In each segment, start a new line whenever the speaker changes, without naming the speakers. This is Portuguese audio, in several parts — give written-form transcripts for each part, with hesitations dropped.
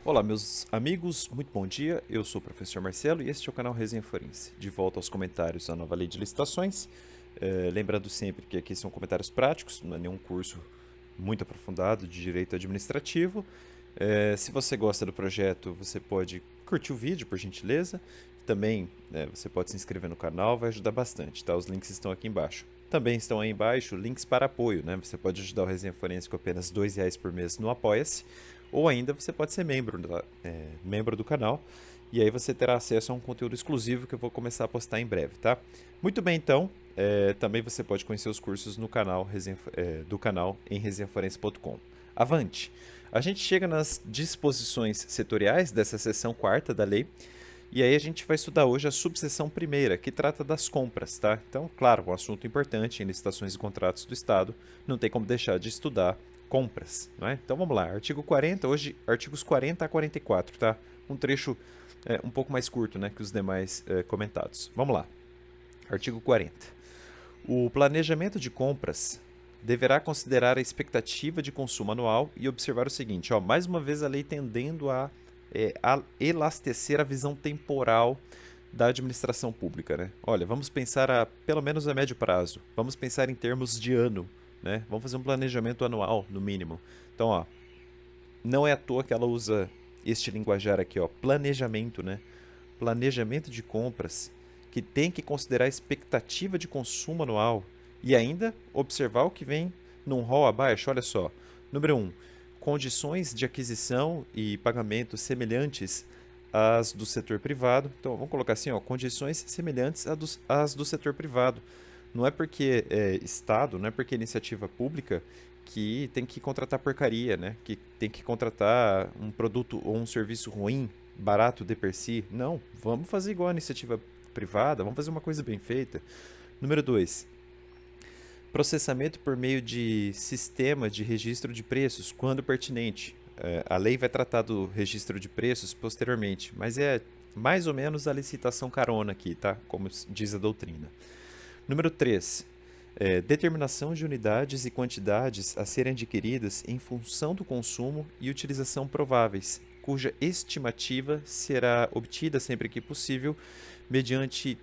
Olá, meus amigos, muito bom dia. Eu sou o professor Marcelo e este é o canal Resenha Forense. De volta aos comentários da nova lei de licitações. Lembrando sempre que aqui são comentários práticos, não é nenhum curso muito aprofundado de direito administrativo. Se você gosta do projeto, você pode curtir o vídeo, por gentileza. Também você pode se inscrever no canal, vai ajudar bastante, tá? Os links estão aqui embaixo. Também estão aí embaixo links para apoio, né? Você pode ajudar o Resenha Forense com apenas R$ 2 por mês no Apoia-se, ou ainda você pode ser membro do canal, e aí você terá acesso a um conteúdo exclusivo que eu vou começar a postar em breve, tá? Muito bem, então, também você pode conhecer os cursos no canal do canal em resenhaforense.com. Avante! A gente chega nas disposições setoriais dessa seção quarta da lei, e aí a gente vai estudar hoje a subseção primeira, que trata das compras, tá? Então, claro, um assunto importante em licitações e contratos do Estado, não tem como deixar de estudar compras, não é? Então vamos lá, artigo 40, hoje artigos 40 a 44, tá? Um trecho um pouco mais curto, né, que os demais comentados. Vamos lá, artigo 40. O planejamento de compras deverá considerar a expectativa de consumo anual e observar o seguinte, ó, mais uma vez a lei tendendo a elastecer a visão temporal da administração pública, né? Olha, vamos pensar pelo menos a médio prazo, vamos pensar em termos de ano, né? Vamos fazer um planejamento anual, no mínimo. Então, ó, não é à toa que ela usa este linguajar aqui, ó, planejamento, né? Planejamento de compras que tem que considerar a expectativa de consumo anual e ainda observar o que vem num rol abaixo. Olha só. Número 1. Condições de aquisição e pagamento semelhantes às do setor privado. Então, vamos colocar assim, ó, condições semelhantes às do setor privado. Não é porque é Estado, não é porque é iniciativa pública que tem que contratar porcaria, né? Que tem que contratar um produto ou um serviço ruim, barato de per si. Não, vamos fazer igual a iniciativa privada, vamos fazer uma coisa bem feita. Número 2, processamento por meio de sistema de registro de preços, quando pertinente. A lei vai tratar do registro de preços posteriormente, mas é mais ou menos a licitação carona aqui, tá? Como diz a doutrina. Número 3. Determinação de unidades e quantidades a serem adquiridas em função do consumo e utilização prováveis, cuja estimativa será obtida sempre que possível mediante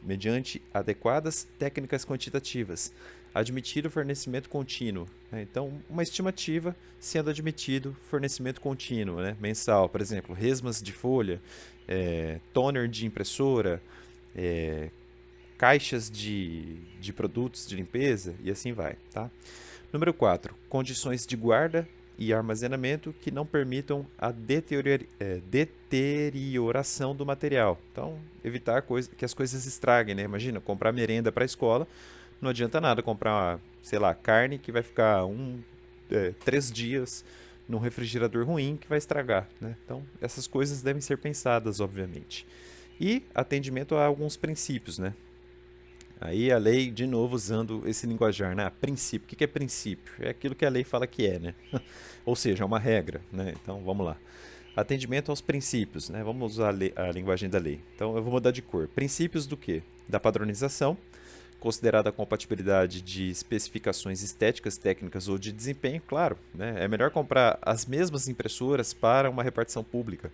mediante adequadas técnicas quantitativas, admitido o fornecimento contínuo, né? Então, uma estimativa sendo admitido fornecimento contínuo, né? Mensal, por exemplo, resmas de folha, toner de impressora, é, caixas de produtos de limpeza e assim vai, tá? Número 4. Condições de guarda e armazenamento que não permitam a deterioração do material. Então, evitar que as coisas estraguem, né? Imagina, comprar merenda para a escola, não adianta nada comprar, sei lá, carne que vai ficar 3 dias num refrigerador ruim que vai estragar, né? Então, essas coisas devem ser pensadas, obviamente. E atendimento a alguns princípios, né? Aí a lei, de novo, usando esse linguajar, né? Princípio. O que é princípio? É aquilo que a lei fala que é, né? Ou seja, é uma regra, né? Então, vamos lá. Atendimento aos princípios, né? Vamos usar a linguagem da lei. Então, eu vou mudar de cor. Princípios do quê? Da padronização, considerada a compatibilidade de especificações estéticas, técnicas ou de desempenho, claro, né? É melhor comprar as mesmas impressoras para uma repartição pública,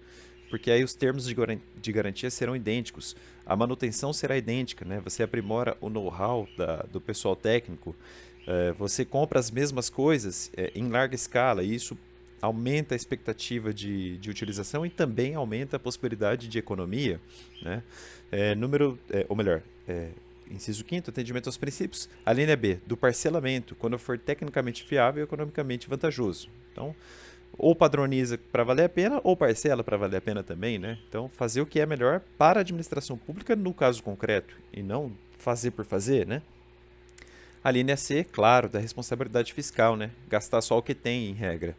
porque aí os termos de garantia serão idênticos, a manutenção será idêntica, né? Você aprimora o know-how do pessoal técnico, você compra as mesmas coisas em larga escala, e isso aumenta a expectativa de utilização e também aumenta a possibilidade de economia, né? Ou melhor, inciso 5º, atendimento aos princípios. A linha B, do parcelamento, quando for tecnicamente viável e economicamente vantajoso. Então, ou padroniza para valer a pena, ou parcela para valer a pena também, né? Então, fazer o que é melhor para a administração pública no caso concreto, e não fazer por fazer, né? A linha C, claro, da responsabilidade fiscal, né? Gastar só o que tem, em regra,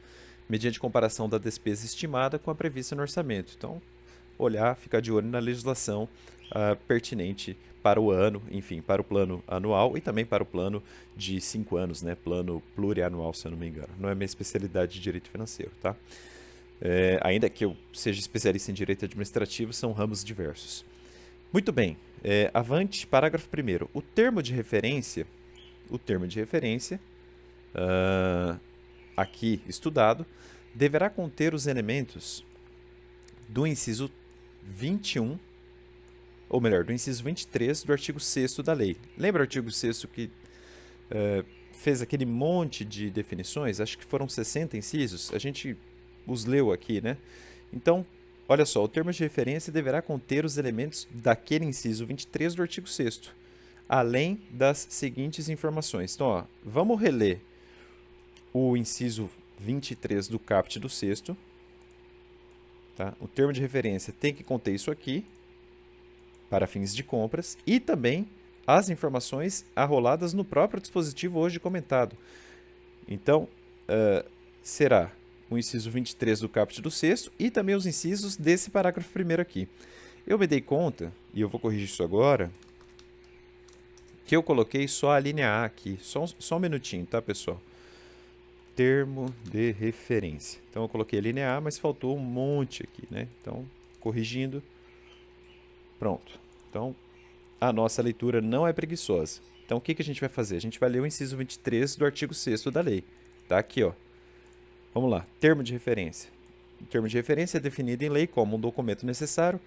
mediante comparação da despesa estimada com a prevista no orçamento. Então, olhar, ficar de olho na legislação pertinente para o ano, enfim, para o plano anual e também para o plano de 5 anos, né? Plano plurianual, se eu não me engano. Não é minha especialidade de direito financeiro, tá? Ainda que eu seja especialista em direito administrativo, são ramos diversos. Muito bem, avante, parágrafo 1º. O termo de referência, aqui estudado, deverá conter os elementos do inciso 21, ou melhor, do inciso 23 do artigo 6º da lei. Lembra o artigo 6º que fez aquele monte de definições? Acho que foram 60 incisos. A gente os leu aqui, né? Então, olha só, o termo de referência deverá conter os elementos daquele inciso 23 do artigo 6º, além das seguintes informações. Então, ó, vamos reler o inciso 23 do caput do 6º. Tá? O termo de referência tem que conter isso aqui, para fins de compras, e também as informações arroladas no próprio dispositivo hoje comentado. Então, será o inciso 23 do caput do 6º e também os incisos desse parágrafo primeiro aqui. Eu me dei conta, e eu vou corrigir isso agora, que eu coloquei só a linha A aqui. Só um minutinho, tá, pessoal? Termo de referência. Então, eu coloquei a linha A, mas faltou um monte aqui, né? Então, corrigindo. Pronto. Então, a nossa leitura não é preguiçosa. Então, o que a gente vai fazer? A gente vai ler o inciso 23 do artigo 6º da lei. Tá aqui, ó. Vamos lá. Termo de referência. O termo de referência é definido em lei como um documento necessário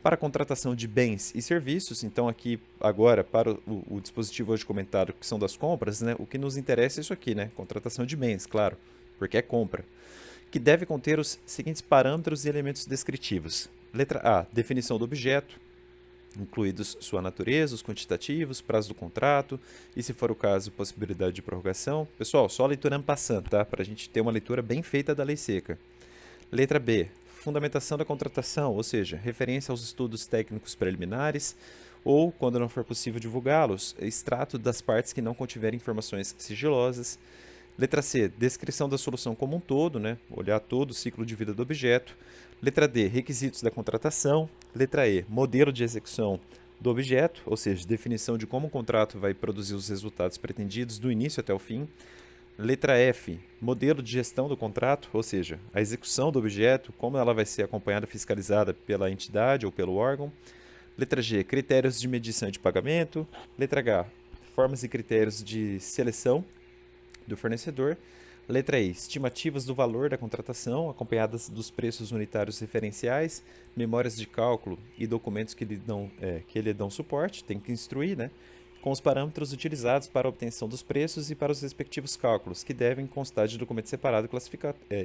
para a contratação de bens e serviços. Então, aqui, agora, para o dispositivo hoje comentado, que são das compras, né? O que nos interessa é isso aqui, né? Contratação de bens, claro, porque é compra. Que deve conter os seguintes parâmetros e elementos descritivos. Letra A. Definição do objeto, incluídos sua natureza, os quantitativos, prazo do contrato e, se for o caso, possibilidade de prorrogação. Pessoal, só leitura en passant, tá? Para a gente ter uma leitura bem feita da lei seca. Letra B. Fundamentação da contratação, ou seja, referência aos estudos técnicos preliminares ou, quando não for possível divulgá-los, extrato das partes que não contiverem informações sigilosas. Letra C. Descrição da solução como um todo, né? Olhar todo o ciclo de vida do objeto. Letra D. Requisitos da contratação. Letra E. Modelo de execução do objeto, ou seja, definição de como o contrato vai produzir os resultados pretendidos do início até o fim. Letra F. Modelo de gestão do contrato, ou seja, a execução do objeto, como ela vai ser acompanhada e fiscalizada pela entidade ou pelo órgão. Letra G. Critérios de medição e de pagamento. Letra H. Formas e critérios de seleção do fornecedor. Letra I. Estimativas do valor da contratação, acompanhadas dos preços unitários referenciais, memórias de cálculo e documentos que lhe dão suporte, tem que instruir, né? Com os parâmetros utilizados para a obtenção dos preços e para os respectivos cálculos, que devem constar de documento separado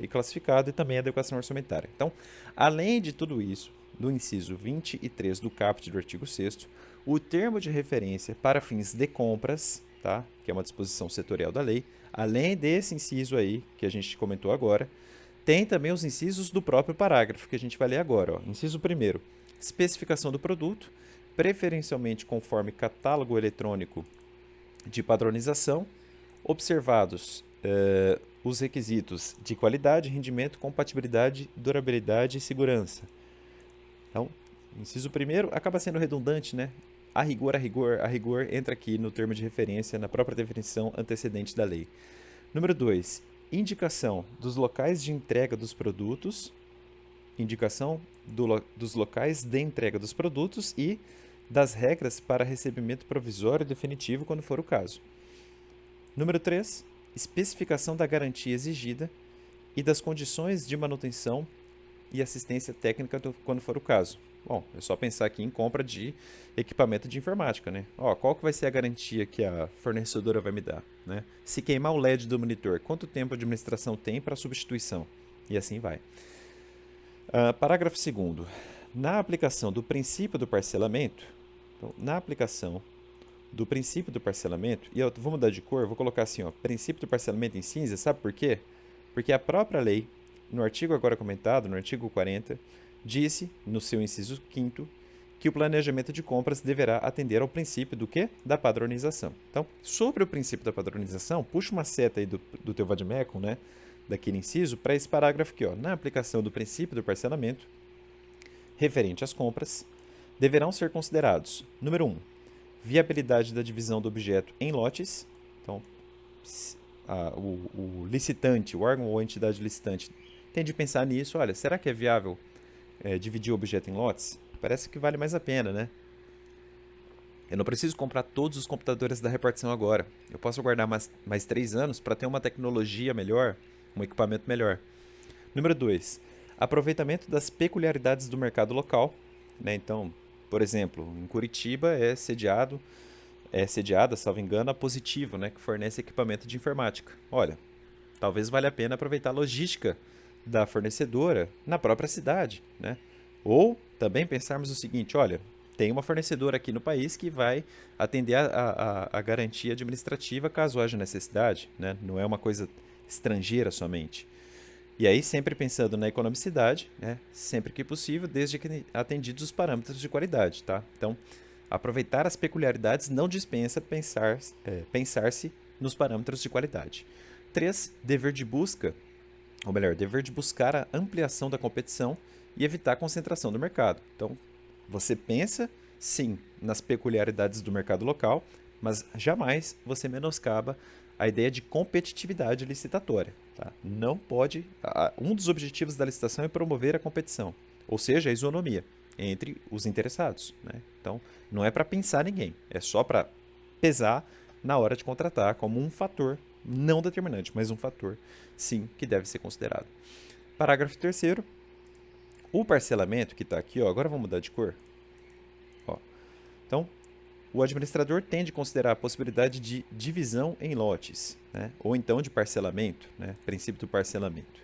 e classificado e também adequação orçamentária. Então, além de tudo isso, do inciso 23 do caput do artigo 6º, o termo de referência para fins de compras, tá? Que é uma disposição setorial da lei, além desse inciso aí, que a gente comentou agora, tem também os incisos do próprio parágrafo, que a gente vai ler agora. Ó. Inciso 1º, especificação do produto, preferencialmente conforme catálogo eletrônico de padronização, observados os requisitos de qualidade, rendimento, compatibilidade, durabilidade e segurança. Então, inciso 1º acaba sendo redundante, né? A rigor entra aqui no termo de referência, na própria definição antecedente da lei. Número 2, indicação dos locais de entrega dos produtos, indicação dos locais de entrega dos produtos e das regras para recebimento provisório e definitivo, quando for o caso. Número 3, especificação da garantia exigida e das condições de manutenção e assistência técnica quando for o caso. Bom, é só pensar aqui em compra de equipamento de informática, né? Ó, qual que vai ser a garantia que a fornecedora vai me dar, né? Se queimar o LED do monitor, quanto tempo a administração tem para substituição? E assim vai. Parágrafo 2º. Na aplicação do princípio do parcelamento, então, na aplicação do princípio do parcelamento, e eu vou mudar de cor, vou colocar assim, ó, princípio do parcelamento em cinza, sabe por quê? Porque a própria lei, no artigo agora comentado, no artigo 40, disse, no seu inciso 5º, que o planejamento de compras deverá atender ao princípio do quê? Da padronização. Então, sobre o princípio da padronização, puxa uma seta aí do teu vademecum, né, daquele inciso, para esse parágrafo aqui, ó, na aplicação do princípio do parcelamento, referente às compras, deverão ser considerados, número 1, viabilidade da divisão do objeto em lotes. Então, o licitante, o órgão ou a entidade licitante, tem de pensar nisso. Olha, será que é viável dividir o objeto em lotes? Parece que vale mais a pena, né? Eu não preciso comprar todos os computadores da repartição agora. Eu posso guardar mais 3 anos para ter uma tecnologia melhor, um equipamento melhor. Número 2, aproveitamento das peculiaridades do mercado local, né? Então, por exemplo, em Curitiba é sediada, salvo engano, a Positivo, né, que fornece equipamento de informática. Olha, talvez valha a pena aproveitar a logística da fornecedora na própria cidade, né? Ou também pensarmos o seguinte, olha, tem uma fornecedora aqui no país que vai atender a garantia administrativa caso haja necessidade, né? Não é uma coisa estrangeira somente. E aí sempre pensando na economicidade, né? Sempre que possível, desde que atendidos os parâmetros de qualidade, tá? Então, aproveitar as peculiaridades não dispensa pensar-se nos parâmetros de qualidade. 3, dever de busca, ou melhor, dever de buscar a ampliação da competição e evitar a concentração do mercado. Então, você pensa, sim, nas peculiaridades do mercado local, mas jamais você menoscaba a ideia de competitividade licitatória. Tá? Não pode. Um dos objetivos da licitação é promover a competição, ou seja, a isonomia entre os interessados. Né? Então, não é para pensar ninguém, é só para pesar na hora de contratar como um fator não determinante, mas um fator, sim, que deve ser considerado. Parágrafo 3º, o parcelamento que está aqui, ó, agora vamos mudar de cor. Ó. Então, o administrador tem de considerar a possibilidade de divisão em lotes, né? Ou então de parcelamento, né? Princípio do parcelamento.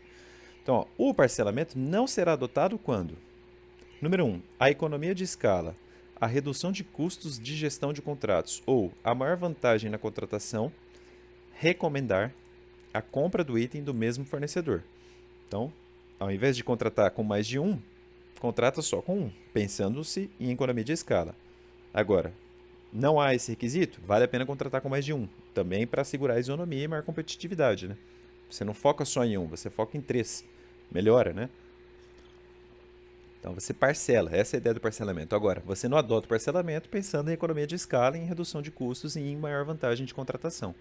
Então, ó, o parcelamento não será adotado quando? Número 1, a economia de escala, a redução de custos de gestão de contratos ou a maior vantagem na contratação recomendar a compra do item do mesmo fornecedor. Então, ao invés de contratar com mais de um, contrata só com um, pensando-se em economia de escala. Agora, não há esse requisito? Vale a pena contratar com mais de um, também para assegurar a isonomia e maior competitividade. Né? Você não foca só em um, você foca em 3. Melhora, né? Então você parcela, essa é a ideia do parcelamento. Agora, você não adota o parcelamento pensando em economia de escala, em redução de custos e em maior vantagem de contratação.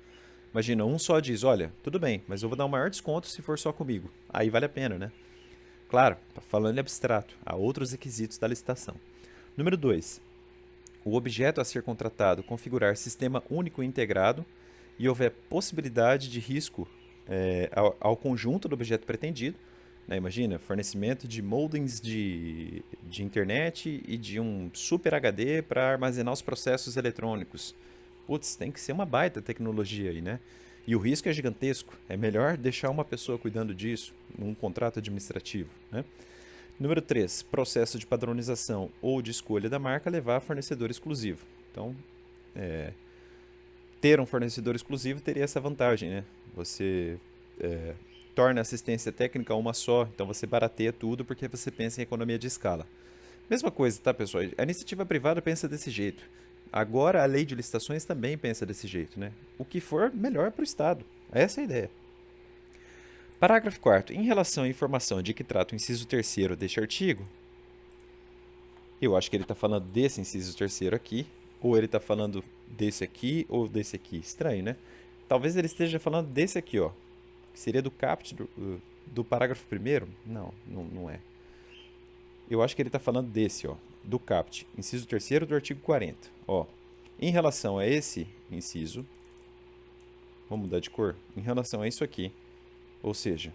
Imagina, um só diz, olha, tudo bem, mas eu vou dar um maior desconto se for só comigo. Aí vale a pena, né? Claro, falando em abstrato, há outros requisitos da licitação. Número 2. O objeto a ser contratado configurar sistema único e integrado e houver possibilidade de risco ao conjunto do objeto pretendido. Né? Imagina, fornecimento de modems de internet e de um super HD para armazenar os processos eletrônicos. Putz, tem que ser uma baita tecnologia aí, né? E o risco é gigantesco. É melhor deixar uma pessoa cuidando disso, num contrato administrativo, né? Número 3, processo de padronização ou de escolha da marca levar a fornecedor exclusivo. Então, ter um fornecedor exclusivo teria essa vantagem, né? Você torna a assistência técnica uma só, então você barateia tudo porque você pensa em economia de escala. Mesma coisa, tá, pessoal? A iniciativa privada pensa desse jeito. Agora a lei de licitações também pensa desse jeito, né? O que for melhor para o Estado. Essa é a ideia. Parágrafo 4º. Em relação à informação de que trata o inciso 3º deste artigo, eu acho que ele está falando desse inciso 3º aqui, ou ele está falando desse aqui, ou desse aqui. Estranho, né? Talvez ele esteja falando desse aqui, ó. Que seria do caput do parágrafo 1º? Não, não é. Eu acho que ele está falando desse, ó, do caput, inciso 3º do artigo 40. Ó, em relação a esse inciso, vamos mudar de cor? Em relação a isso aqui, ou seja,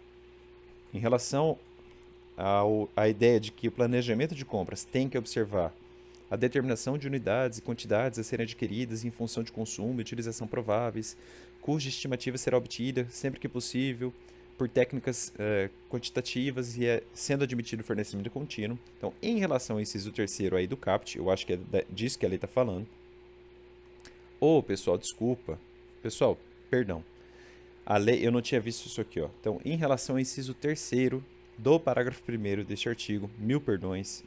em relação à ideia de que o planejamento de compras tem que observar a determinação de unidades e quantidades a serem adquiridas em função de consumo e utilização prováveis, cuja estimativa será obtida sempre que possível por técnicas quantitativas e sendo admitido o fornecimento contínuo. Então, em relação ao inciso 3º aí do caput, eu acho que é disso que a lei está falando. Pessoal, desculpa. Pessoal, perdão. A lei, eu não tinha visto isso aqui, ó. Então, em relação ao inciso 3º do parágrafo 1º deste artigo, mil perdões.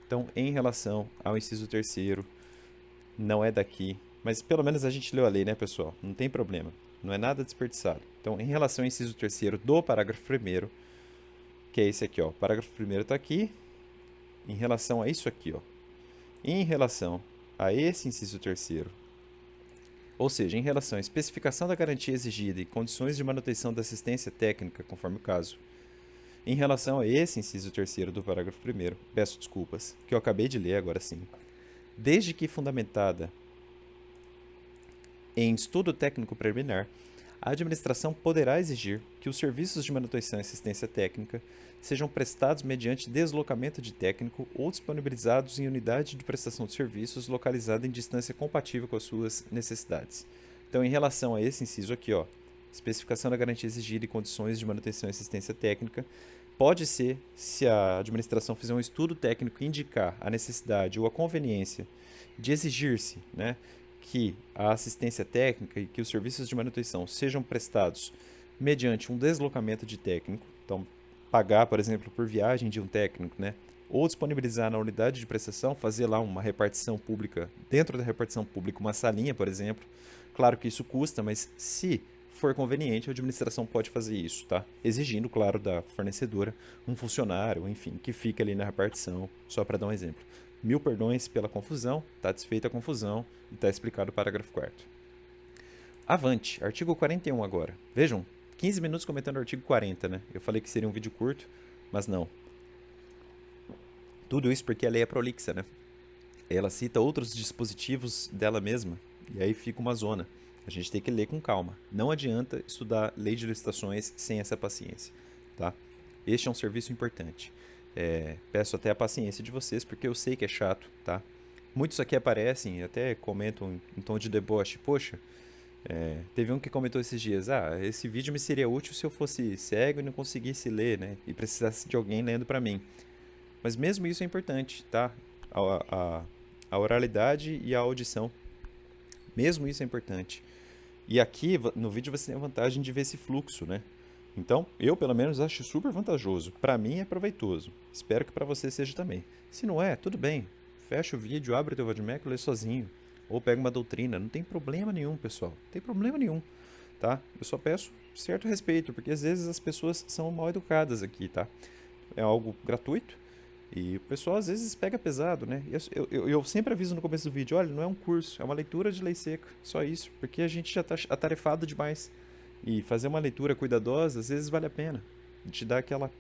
Então, em relação ao inciso 3º, não é daqui, mas pelo menos a gente leu a lei, né, pessoal? Não tem problema. Não é nada desperdiçado. Então, em relação ao inciso 3º do parágrafo 1º, que é esse aqui, ó. O parágrafo 1º está aqui. Em relação a isso aqui, ó. Em relação a esse inciso 3º, ou seja, em relação à especificação da garantia exigida e condições de manutenção da assistência técnica, conforme o caso, em relação a esse inciso 3º do parágrafo 1º, peço desculpas, que eu acabei de ler agora sim, desde que fundamentada em estudo técnico preliminar, A administração poderá exigir que os serviços de manutenção e assistência técnica sejam prestados mediante deslocamento de técnico ou disponibilizados em unidade de prestação de serviços localizada em distância compatível com as suas necessidades. Então, em relação a esse inciso aqui, ó, especificação da garantia exigida e condições de manutenção e assistência técnica, pode ser, se a administração fizer um estudo técnico e indicar a necessidade ou a conveniência de exigir-se, né, que a assistência técnica e que os serviços de manutenção sejam prestados mediante um deslocamento de técnico, então pagar, por exemplo, por viagem de um técnico, né, ou disponibilizar na unidade de prestação, fazer lá uma repartição pública, dentro da repartição pública, uma salinha, por exemplo. Claro que isso custa, mas se for conveniente, a administração pode fazer isso, tá? Exigindo, claro, da fornecedora um funcionário, enfim, que fique ali na repartição, só para dar um exemplo. Mil perdões pela confusão, está desfeita a confusão e está explicado o parágrafo 4º. Avante, artigo 41 agora. Vejam, 15 minutos comentando o artigo 40, né? Eu falei que seria um vídeo curto, mas não. Tudo isso porque a lei é prolixa, né? Ela cita outros dispositivos dela mesma, e aí fica uma zona. A gente tem que ler com calma. Não adianta estudar lei de licitações sem essa paciência, tá? Este é um serviço importante. Peço até a paciência de vocês, porque eu sei que é chato, tá? Muitos aqui aparecem, até comentam em tom de deboche. Poxa, teve um que comentou esses dias, esse vídeo me seria útil se eu fosse cego e não conseguisse ler, né? E precisasse de alguém lendo para mim. Mas mesmo isso é importante, tá? A oralidade e a audição. Mesmo isso é importante. E aqui no vídeo você tem a vantagem de ver esse fluxo, né? Então, eu pelo menos acho super vantajoso. Para mim é proveitoso. Espero que para você seja também. Se não é, tudo bem. Fecha o vídeo, abre o teu Vadmec e lê sozinho. Ou pega uma doutrina. Não tem problema nenhum, pessoal. Não tem problema nenhum, tá? Eu só peço certo respeito, porque às vezes as pessoas são mal educadas aqui, tá? É algo gratuito. E o pessoal às vezes pega pesado, né? Eu sempre aviso no começo do vídeo, olha, não é um curso, é uma leitura de lei seca, só isso, porque a gente já está atarefado demais. E fazer uma leitura cuidadosa, às vezes vale a pena. Te dá aquela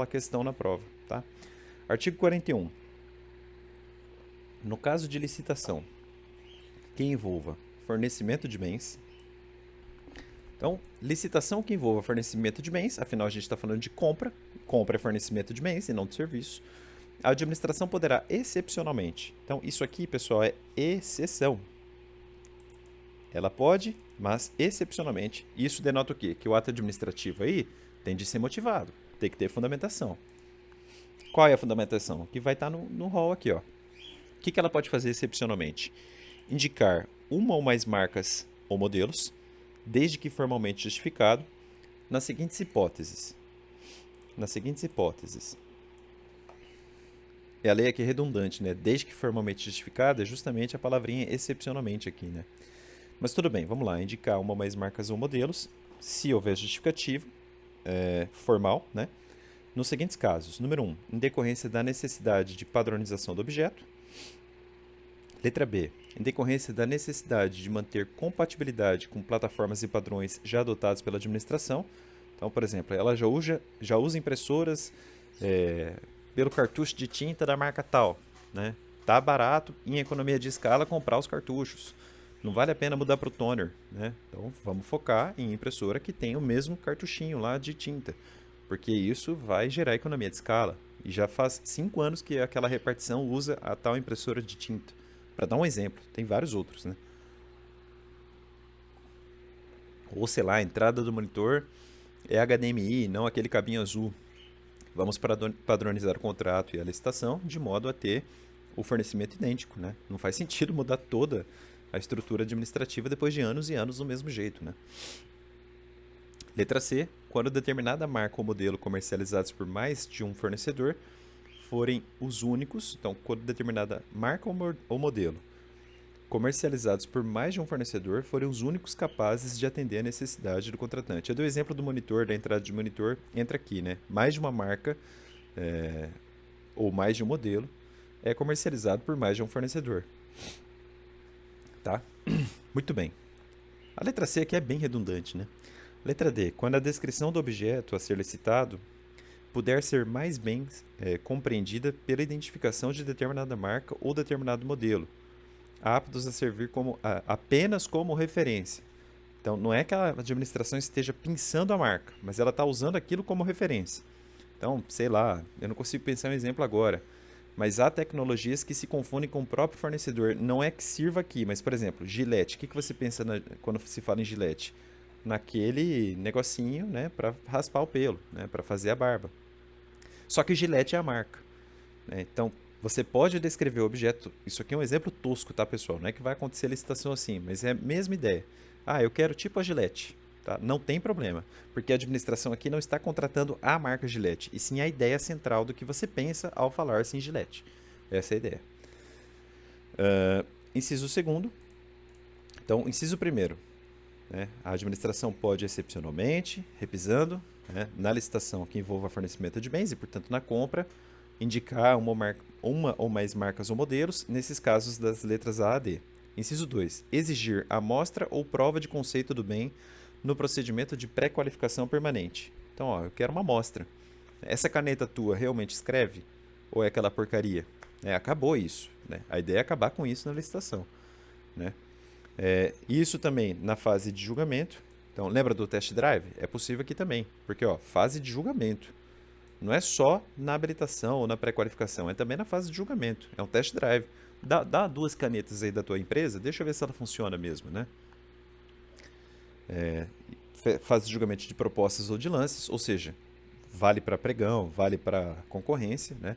questão na prova, tá? Artigo 41. No caso de licitação, que envolva fornecimento de bens. Então, licitação que envolva fornecimento de bens, afinal a gente está falando de compra. Compra é fornecimento de bens e não de serviços. A administração poderá excepcionalmente. Então, isso aqui, pessoal, é exceção. Ela pode, mas excepcionalmente. Isso denota o quê? Que o ato administrativo aí tem de ser motivado, tem que ter fundamentação. Qual é a fundamentação? Que vai estar no rol aqui, ó. O que ela pode fazer excepcionalmente? Indicar uma ou mais marcas ou modelos, desde que formalmente justificado, nas seguintes hipóteses. A lei aqui é redundante, né? Desde que formalmente justificado é justamente a palavrinha excepcionalmente aqui, né? Mas tudo bem, vamos lá. Indicar uma ou mais marcas ou modelos, se houver justificativo formal, né? Nos seguintes casos. Número 1, em decorrência da necessidade de padronização do objeto. Letra B, em decorrência da necessidade de manter compatibilidade com plataformas e padrões já adotados pela administração. Então, por exemplo, ela já usa impressoras pelo cartucho de tinta da marca tal, né? Tá barato, em economia de escala, comprar os cartuchos. Não vale a pena mudar para o toner, né? Então, vamos focar em impressora que tem o mesmo cartuchinho lá de tinta, porque isso vai gerar economia de escala. E já faz 5 anos que aquela repartição usa a tal impressora de tinta. Para dar um exemplo, tem vários outros, né? Ou sei lá, a entrada do monitor é HDMI, não aquele cabinho azul. Vamos padronizar o contrato e a licitação de modo a ter o fornecimento idêntico, né? Não faz sentido mudar toda a estrutura administrativa depois de anos e anos do mesmo jeito, né? Letra C, quando determinada marca ou modelo comercializados por mais de um fornecedor forem os únicos, então quando determinada marca ou modelo comercializados por mais de um fornecedor forem os únicos capazes de atender a necessidade do contratante. Eu dei o exemplo do monitor, da entrada de monitor, entra aqui, né? Mais de uma marca ou mais de um modelo é comercializado por mais de um fornecedor. Tá? Muito bem. A letra C aqui é bem redundante, né? Letra D, quando a descrição do objeto a ser licitado puder ser mais bem compreendida pela identificação de determinada marca ou determinado modelo, aptos a servir apenas como referência. Então, não é que a administração esteja pensando a marca, mas ela está usando aquilo como referência. Então, sei lá, eu não consigo pensar um exemplo agora, mas há tecnologias que se confundem com o próprio fornecedor. Não é que sirva aqui, mas, por exemplo, Gillette. O que você pensa quando se fala em Gillette? Naquele negocinho, né, para raspar o pelo, né, para fazer a barba. Só que Gillette é a marca, né? Então, você pode descrever o objeto. Isso aqui é um exemplo tosco, tá, pessoal? Não é que vai acontecer a licitação assim, mas é a mesma ideia. Ah, eu quero tipo a Gillette. Tá? Não tem problema, porque a administração aqui não está contratando a marca Gillette, e sim a ideia central do que você pensa ao falar assim Gillette. Essa é a ideia. Inciso segundo. Então, inciso primeiro. Né? A administração pode, excepcionalmente, repisando, né, na licitação que envolva fornecimento de bens e, portanto, na compra, indicar uma ou mais marcas ou modelos, nesses casos das letras A a D. Inciso 2. Exigir amostra ou prova de conceito do bem no procedimento de pré-qualificação permanente. Então, ó, eu quero uma amostra. Essa caneta tua realmente escreve? Ou é aquela porcaria? Acabou isso. Né? A ideia é acabar com isso na licitação. Né? Isso também na fase de julgamento. Então, lembra do test drive? É possível aqui também. Porque, ó, fase de julgamento. Não é só na habilitação ou na pré-qualificação, é também na fase de julgamento. É um test drive. Dá duas canetas aí da tua empresa, deixa eu ver se ela funciona mesmo, né? Fase de julgamento de propostas ou de lances, ou seja, vale para pregão, vale para concorrência, né?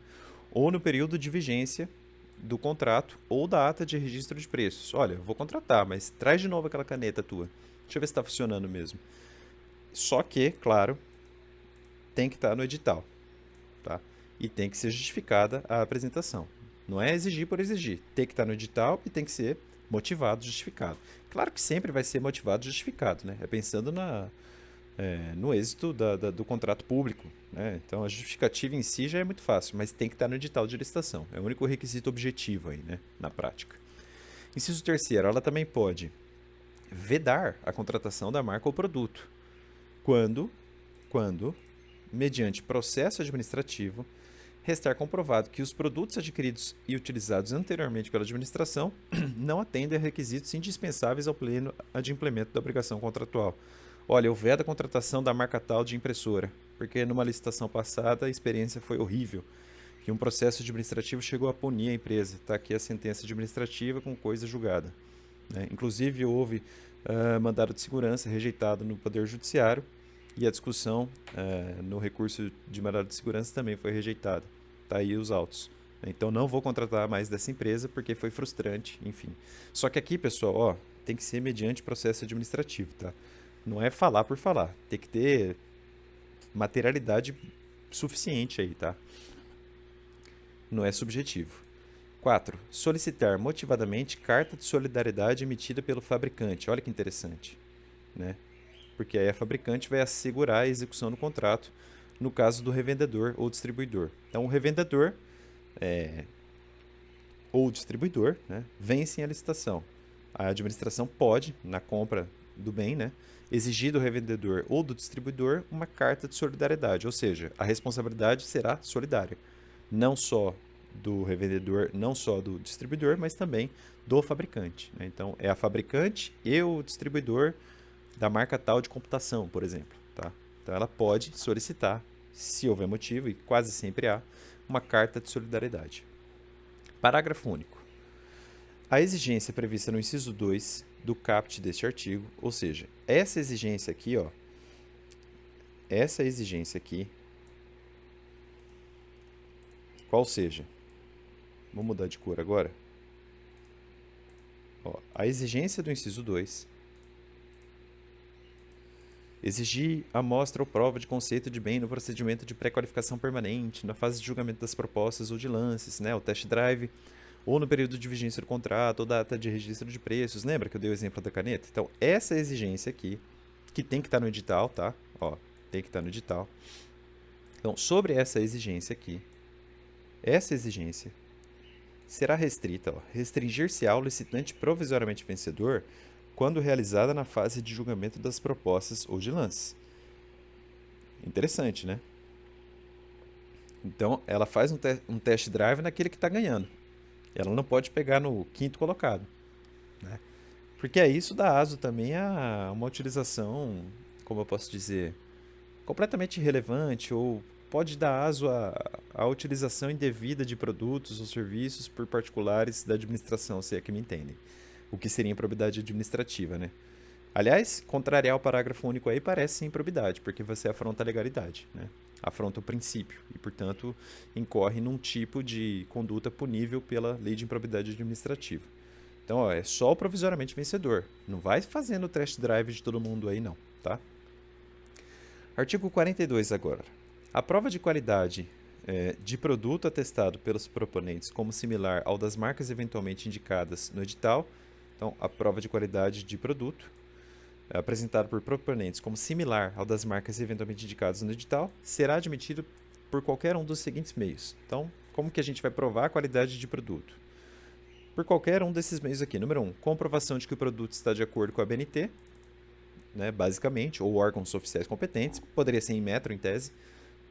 Ou no período de vigência do contrato ou da ata de registro de preços. Olha, eu vou contratar, mas traz de novo aquela caneta tua. Deixa eu ver se está funcionando mesmo. Só que, claro, tem que estar no edital, tá? E tem que ser justificada a apresentação. Não é exigir por exigir. Tem que estar no edital e tem que ser motivado, justificado. Claro que sempre vai ser motivado, justificado, né? É pensando no êxito do contrato público, né? Então a justificativa em si já é muito fácil, mas tem que estar no edital de licitação. É o único requisito objetivo aí, né? Na prática. Inciso terceiro, ela também pode vedar a contratação da marca ou produto quando, mediante processo administrativo, restar comprovado que os produtos adquiridos e utilizados anteriormente pela administração não atendem a requisitos indispensáveis ao pleno adimplemento da obrigação contratual. Olha, eu vedo a contratação da marca tal de impressora, porque numa licitação passada a experiência foi horrível, que um processo administrativo chegou a punir a empresa. Está aqui a sentença administrativa com coisa julgada. Né? Inclusive houve mandado de segurança rejeitado no Poder Judiciário e a discussão no recurso de mandado de segurança também foi rejeitada. Tá aí os autos. Então não vou contratar mais dessa empresa porque foi frustrante, enfim. Só que aqui, pessoal, ó, tem que ser mediante processo administrativo, tá? Não é falar por falar. Tem que ter materialidade suficiente aí, tá? Não é subjetivo. 4. Solicitar motivadamente carta de solidariedade emitida pelo fabricante. Olha que interessante, né? Porque aí a fabricante vai assegurar a execução do contrato no caso do revendedor ou distribuidor. Então, o revendedor ou distribuidor, né, vencem a licitação. A administração pode, na compra do bem, né, exigir do revendedor ou do distribuidor uma carta de solidariedade, ou seja, a responsabilidade será solidária. Não só do revendedor, não só do distribuidor, mas também do fabricante. Né? Então, é a fabricante e o distribuidor da marca tal de computação, por exemplo. Tá? Então, ela pode solicitar, se houver motivo, e quase sempre há, uma carta de solidariedade. Parágrafo único. A exigência prevista no inciso 2 do caput deste artigo, ou seja, essa exigência aqui, qual seja? Vou mudar de cor agora. A exigência do inciso 2 exigir amostra ou prova de conceito de bem no procedimento de pré-qualificação permanente, na fase de julgamento das propostas ou de lances, né, o test drive, ou no período de vigência do contrato, ou data de registro de preços. Lembra que eu dei o exemplo da caneta? Então, essa exigência aqui, que tem que estar no edital, tá? Tem que estar no edital. Então, sobre essa exigência aqui, essa exigência será restrita, restringir-se ao licitante provisoriamente vencedor quando realizada na fase de julgamento das propostas ou de lance. Interessante, né? Então, ela faz um test drive naquele que está ganhando. Ela não pode pegar no quinto colocado. Né? Porque aí isso dá aso também a uma utilização, como eu posso dizer, completamente irrelevante ou pode dar aso à utilização indevida de produtos ou serviços por particulares da administração, se é que me entendem. O que seria improbidade administrativa, né? Aliás, contrariar o parágrafo único aí parece sim improbidade, porque você afronta a legalidade, né? Afronta o princípio e, portanto, incorre num tipo de conduta punível pela lei de improbidade administrativa. Então, ó, é só o provisoriamente vencedor. Não vai fazendo o test drive de todo mundo aí, não, tá? Artigo 42 agora. A prova de qualidade de produto atestado pelos proponentes como similar ao das marcas eventualmente indicadas no edital, então, a prova de qualidade de produto apresentado por proponentes como similar ao das marcas eventualmente indicadas no edital, será admitido por qualquer um dos seguintes meios. Então, como que a gente vai provar a qualidade de produto? Por qualquer um desses meios aqui. Número 1, comprovação de que o produto está de acordo com a BNT, né, basicamente, ou órgãos oficiais competentes, poderia ser em metro, em tese.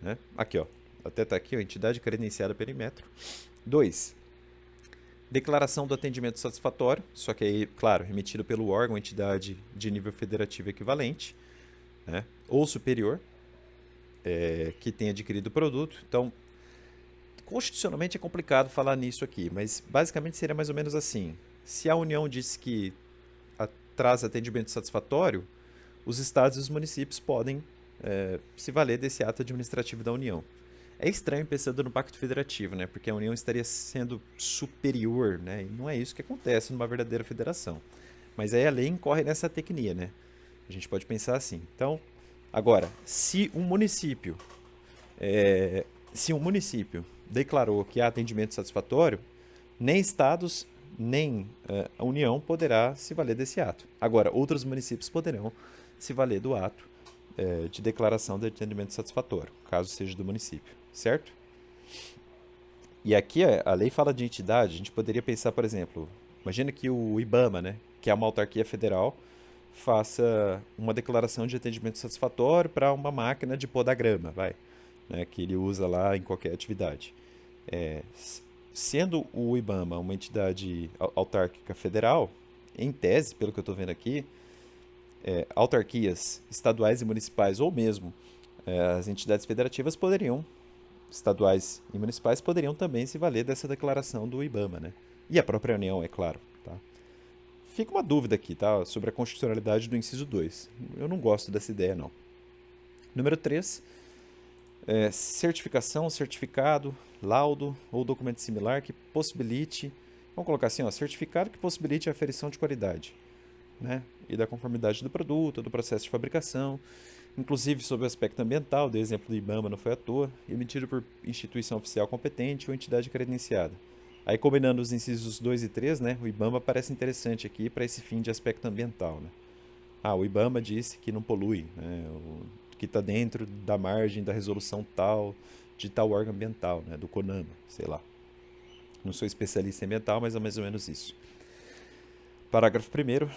Né? Aqui, ó, até está aqui, ó, entidade credenciada pelo Inmetro. 2, declaração do atendimento satisfatório, só que aí, claro, remetido pelo órgão ou entidade de nível federativo equivalente, né, ou superior, que tenha adquirido o produto. Então, constitucionalmente é complicado falar nisso aqui, mas basicamente seria mais ou menos assim. Se a União disse que traz atendimento satisfatório, os estados e os municípios podem se valer desse ato administrativo da União. É estranho pensando no Pacto Federativo, né? Porque a União estaria sendo superior, né? E não é isso que acontece numa verdadeira federação. Mas aí a lei incorre nessa tecnia, né? A gente pode pensar assim. Então, agora, se um município declarou que há atendimento satisfatório, nem estados nem a União poderá se valer desse ato. Agora, outros municípios poderão se valer do ato de declaração de atendimento satisfatório, caso seja do município, certo? E aqui a lei fala de entidade, a gente poderia pensar, por exemplo, imagina que o IBAMA, né, que é uma autarquia federal, faça uma declaração de atendimento satisfatório para uma máquina de podar grama, né, que ele usa lá em qualquer atividade. Sendo o IBAMA uma entidade autárquica federal, em tese, pelo que eu estou vendo aqui, autarquias estaduais e municipais, ou mesmo as entidades federativas estaduais e municipais poderiam também se valer dessa declaração do IBAMA, né? E a própria União, é claro. Tá? Fica uma dúvida aqui, tá? Sobre a constitucionalidade do inciso 2. Eu não gosto dessa ideia, não. Número 3, certificação, certificado, laudo ou documento similar que possibilite, vamos colocar assim, ó, certificado que possibilite a aferição de qualidade, né? E da conformidade do produto, do processo de fabricação, inclusive sob o aspecto ambiental, do exemplo do IBAMA não foi à toa, emitido por instituição oficial competente ou entidade credenciada. Aí, combinando os incisos 2 e 3, né, o IBAMA parece interessante aqui para esse fim de aspecto ambiental. Né? O IBAMA disse que não polui, né, que está dentro da margem da resolução tal, de tal órgão ambiental, né, do CONAMA, sei lá. Não sou especialista em ambiental, mas é mais ou menos isso. Parágrafo 1º.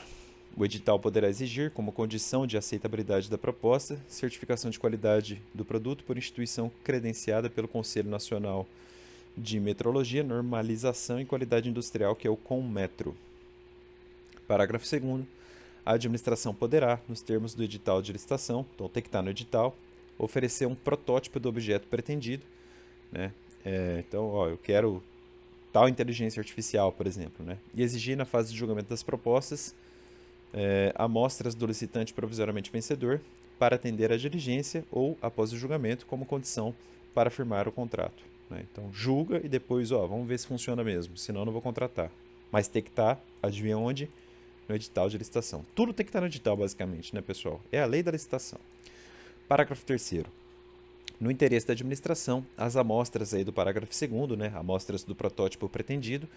O edital poderá exigir, como condição de aceitabilidade da proposta, certificação de qualidade do produto por instituição credenciada pelo Conselho Nacional de Metrologia, Normalização e Qualidade Industrial, que é o CONMETRO. Parágrafo 2º. A administração poderá, nos termos do edital de licitação, então tem que estar no edital, oferecer um protótipo do objeto pretendido. Né? Então, eu quero tal inteligência artificial, por exemplo, né? E exigir na fase de julgamento das propostas amostras do licitante provisoriamente vencedor para atender à diligência ou, após o julgamento, como condição para firmar o contrato. Né? Então, julga e depois, vamos ver se funciona mesmo, senão não vou contratar. Mas tem que estar, adivinha onde? No edital de licitação. Tudo tem que estar no edital, basicamente, né, pessoal? É a lei da licitação. Parágrafo 3º. No interesse da administração, as amostras aí do parágrafo 2º, né, amostras do protótipo pretendido,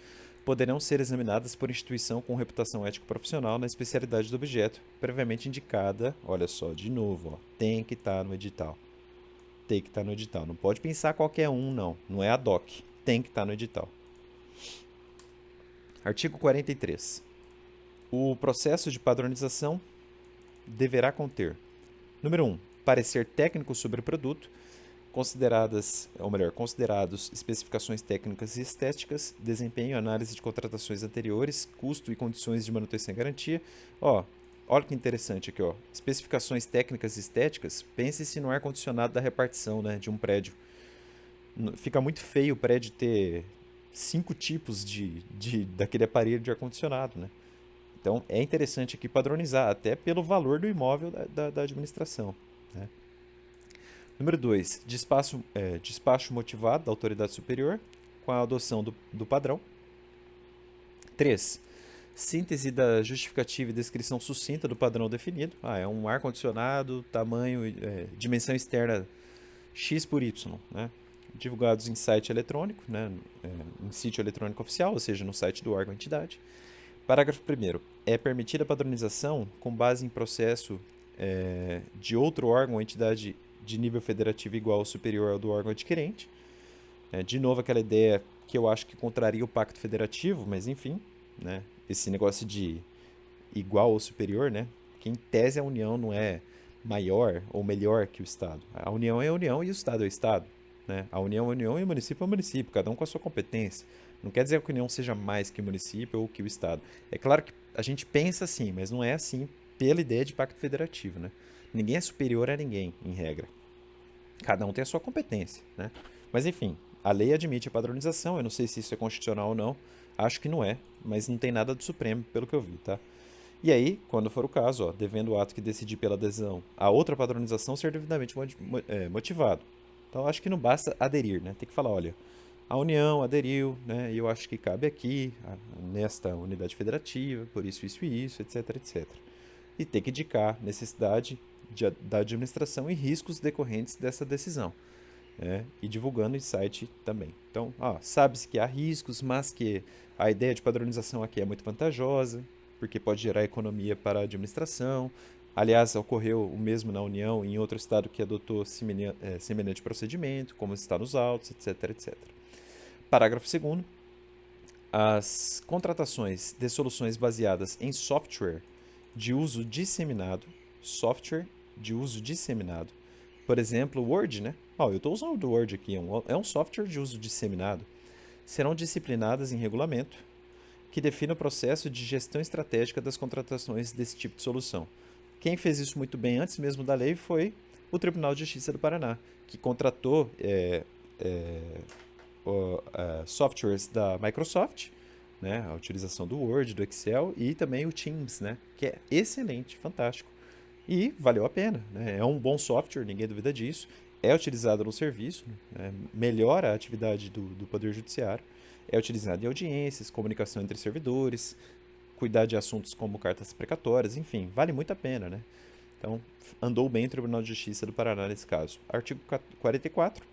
poderão ser examinadas por instituição com reputação ético-profissional na especialidade do objeto, previamente indicada, olha só, de novo, tem que estar no edital. Tem que estar no edital. Não pode pensar qualquer um, não. Não é ad hoc. Tem que estar no edital. Artigo 43. O processo de padronização deverá conter: número 1, parecer técnico sobre o produto, consideradas, ou melhor, considerados especificações técnicas e estéticas, desempenho, análise de contratações anteriores, custo e condições de manutenção e garantia. Ó, olha que interessante aqui, ó. Especificações técnicas e estéticas, pense-se no ar-condicionado da repartição, né, de um prédio. Fica muito feio o prédio ter 5 tipos daquele aparelho de ar-condicionado, né? Então é interessante aqui padronizar, até pelo valor do imóvel da administração, né? Número 2, despacho motivado da autoridade superior com a adoção do padrão. 3, síntese da justificativa e descrição sucinta do padrão definido. É um ar-condicionado, tamanho, dimensão externa X por Y, né? Divulgados em site eletrônico, né? Em sítio eletrônico oficial, ou seja, no site do órgão ou entidade. Parágrafo 1º. É permitida a padronização com base em processo de outro órgão ou entidade de nível federativo igual ou superior ao do órgão adquirente. De novo, aquela ideia que eu acho que contraria o pacto federativo, mas enfim, né? Esse negócio de igual ou superior, né? Que em tese a União não é maior ou melhor que o Estado. A União é a União e o Estado é o Estado, né? A União é a União e o município é o município, cada um com a sua competência. Não quer dizer que a União seja mais que o município ou que o Estado. É claro que a gente pensa assim, mas não é assim pela ideia de pacto federativo, né? Ninguém é superior a ninguém, em regra. Cada um tem a sua competência, né? Mas enfim, a lei admite a padronização, eu não sei se isso é constitucional ou não, acho que não é, mas não tem nada do Supremo, pelo que eu vi, tá? E aí, quando for o caso, ó, devendo o ato que decidir pela adesão a outra padronização ser devidamente motivado. Então, acho que não basta aderir, né? Tem que falar, olha, a União aderiu, né? E eu acho que cabe aqui, nesta unidade federativa, por isso, etc, etc. E tem que indicar necessidade da administração e riscos decorrentes dessa decisão. E divulgando em site também. Então, sabe-se que há riscos, mas que a ideia de padronização aqui é muito vantajosa, porque pode gerar economia para a administração. Aliás, ocorreu o mesmo na União e em outro estado que adotou semelhante procedimento, como está nos autos, etc, etc. Parágrafo 2º. As contratações de soluções baseadas em software de uso disseminado, por exemplo, o Word, né? Eu estou usando o Word aqui, é um software de uso disseminado. Serão disciplinadas em regulamento que defina o processo de gestão estratégica das contratações desse tipo de solução. Quem fez isso muito bem antes mesmo da lei foi o Tribunal de Justiça do Paraná, que contratou softwares da Microsoft, né? A utilização do Word, do Excel e também o Teams, né? Que é excelente, fantástico. E valeu a pena, né? É um bom software, ninguém duvida disso. É utilizado no serviço, né? Melhora a atividade do Poder Judiciário. É utilizado em audiências, comunicação entre servidores, cuidar de assuntos como cartas precatórias, enfim, vale muito a pena, né? Então, andou bem o Tribunal de Justiça do Paraná nesse caso. Artigo 44.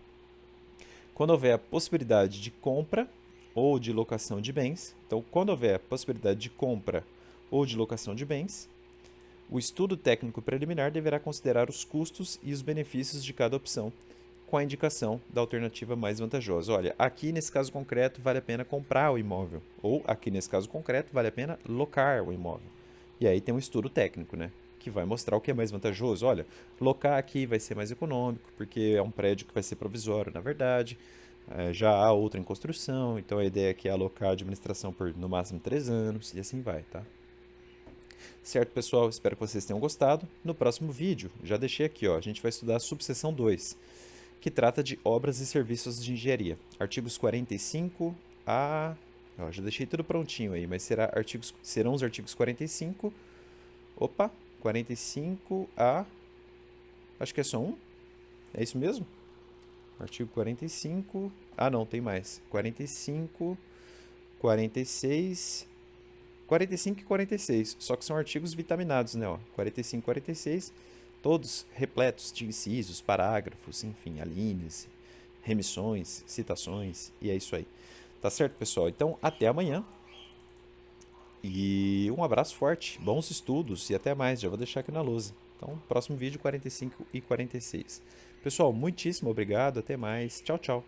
Quando houver a possibilidade de compra ou de locação de bens, então, quando houver a possibilidade de compra ou de locação de bens, o estudo técnico preliminar deverá considerar os custos e os benefícios de cada opção, com a indicação da alternativa mais vantajosa. Olha, aqui nesse caso concreto vale a pena comprar o imóvel, ou aqui nesse caso concreto vale a pena locar o imóvel. E aí tem um estudo técnico, né, que vai mostrar o que é mais vantajoso. Olha, locar aqui vai ser mais econômico, porque é um prédio que vai ser provisório, na verdade. Já há outra em construção, então a ideia aqui é alocar a administração por no máximo 3 anos, e assim vai, tá? Certo, pessoal? Espero que vocês tenham gostado. No próximo vídeo, já deixei aqui, ó, a gente vai estudar a subseção 2, que trata de obras e serviços de engenharia. Artigos 45 a... já deixei tudo prontinho aí, mas serão os artigos 45... 45 a... Acho que é só um? É isso mesmo? Artigo 45... não, tem mais. 45, 46... 45 e 46, só que são artigos vitaminados, né? 45 e 46, todos repletos de incisos, parágrafos, enfim, alíneas, remissões, citações, e é isso aí. Tá certo, pessoal? Então, até amanhã. E um abraço forte, bons estudos e até mais. Já vou deixar aqui na lousa. Então, próximo vídeo 45 e 46. Pessoal, muitíssimo obrigado, até mais. Tchau, tchau.